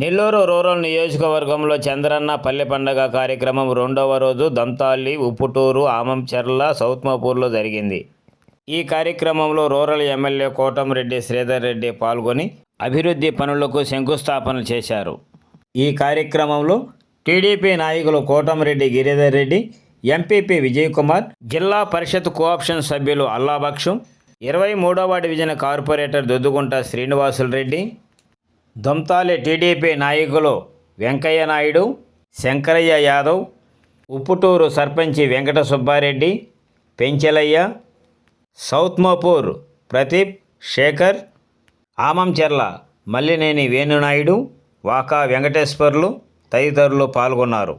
Nellore rural నియోజకవర్గంలో చంద్రన్న పల్లె పండగ కార్యక్రమం రెండవ రోజు దంతాలి, ఉప్పుటూరు, ఆమంచెర్ల, సౌత్మపూర్లో జరిగింది. ఈ కార్యక్రమంలో రూరల్ ఎమ్మెల్యే కోటంరెడ్డి శ్రీధర్ రెడ్డి పాల్గొని అభివృద్ధి పనులకు శంకుస్థాపన చేశారు. ఈ కార్యక్రమంలో టీడీపీ నాయకులు కోటంరెడ్డి గిరిధర్ రెడ్డి, ఎంపీపీ విజయకుమార్, జిల్లా పరిషత్ కోఆప్షన్ సభ్యులు అల్లాబక్షం, 23వ division corporator Duddugunta Srinivasulu Reddy, Dontali TDP నాయకులు వెంకయ్య నాయుడు, శంకరయ్య యాదవ్, ఉప్పుటూరు సర్పంచి వెంకట సుబ్బారెడ్డి, పెంచెలయ్య, సౌత్మపూర్ ప్రదీప్, శేఖర్, ఆమంచెర్ల మల్లినేని వేణునాయుడు, వాకా వెంకటేశ్వర్లు తదితరులు పాల్గొన్నారు.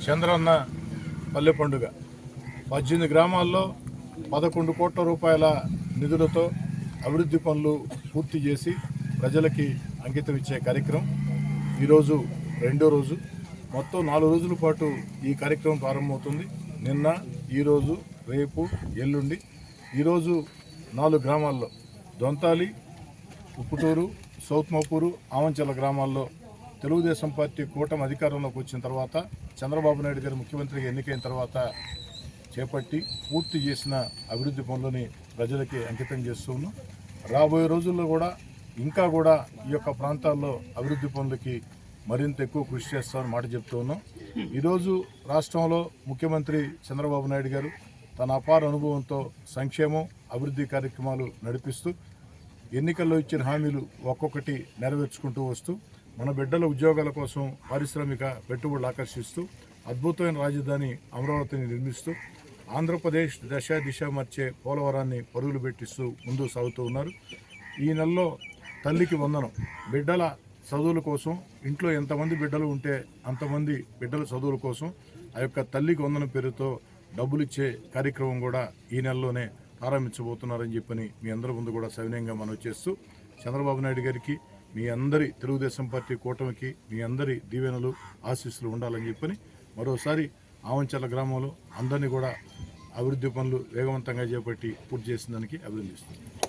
చంద్రన్న పల్లె పండుగ 18 గ్రామాల్లో 11 కోట్ల రూపాయల నిధులతో అభివృద్ధి పనులు పూర్తి చేసి ప్రజలకి అంకితం ఇచ్చే కార్యక్రమం ఈరోజు రెండో రోజు. మొత్తం 4 రోజుల పాటు ఈ కార్యక్రమం ప్రారంభమవుతుంది. నిన్న, ఈరోజు, రేపు, ఎల్లుండి. ఈరోజు 4 గ్రామాల్లో దొంతాలి, ఉప్పుటూరు, సౌత్మపూరు, ఆమంచెల గ్రామాల్లో తెలుగుదేశం పార్టీ కూటమి అధికారంలోకి వచ్చిన తర్వాత చంద్రబాబు నాయుడు గారు ముఖ్యమంత్రిగా ఎన్నికైన తర్వాత చేపట్టి పూర్తి చేసిన అభివృద్ధి పనులని ప్రజలకి అంకితం చేస్తూ ఉన్నాం. రాబోయే రోజుల్లో కూడా ఇంకా కూడా ఈ యొక్క ప్రాంతాల్లో అభివృద్ధి పనులకి మరింత ఎక్కువ కృషి చేస్తామని మాట చెప్తూ ఉన్నాం. ఈరోజు రాష్ట్రంలో ముఖ్యమంత్రి చంద్రబాబు నాయుడు గారు తన అపార అనుభవంతో సంక్షేమం, అభివృద్ధి కార్యక్రమాలు నడిపిస్తూ ఎన్నికల్లో ఇచ్చిన హామీలు ఒక్కొక్కటి నెరవేర్చుకుంటూ వస్తూ మన బిడ్డల ఉద్యోగాల కోసం పారిశ్రామిక పెట్టుబడులు ఆకర్షిస్తూ అద్భుతమైన రాజధాని అమరావతిని నిర్మిస్తూ ఆంధ్రప్రదేశ్ దిశ మార్చే పోలవరాన్ని పరుగులు పెట్టిస్తూ ముందుకు సాగుతూ ఉన్నారు. ఈ నెలలో తల్లికి వందనం, బిడ్డల చదువుల కోసం ఇంట్లో ఎంతమంది బిడ్డలు ఉంటే అంతమంది బిడ్డల చదువుల కోసం ఆ యొక్క తల్లికి వందన పేరుతో డబ్బులు ఇచ్చే కార్యక్రమం కూడా ఈ నెలలోనే ప్రారంభించబోతున్నారని చెప్పని మీ అందరి ముందు కూడా సవినయంగా మనవి చేస్తూ చంద్రబాబు నాయుడు గారికి మీ అందరి తెలుగుదేశం పార్టీ కూటమికి మీ అందరి దీవెనలు ఆశీస్సులు ఉండాలని చెప్పని మరోసారి ఆవంచర్ల గ్రామంలో అందరినీ కూడా అభివృద్ధి పనులు వేగవంతంగా చేపట్టి పూర్తి చేసిన దానికి అభినందిస్తున్నాను.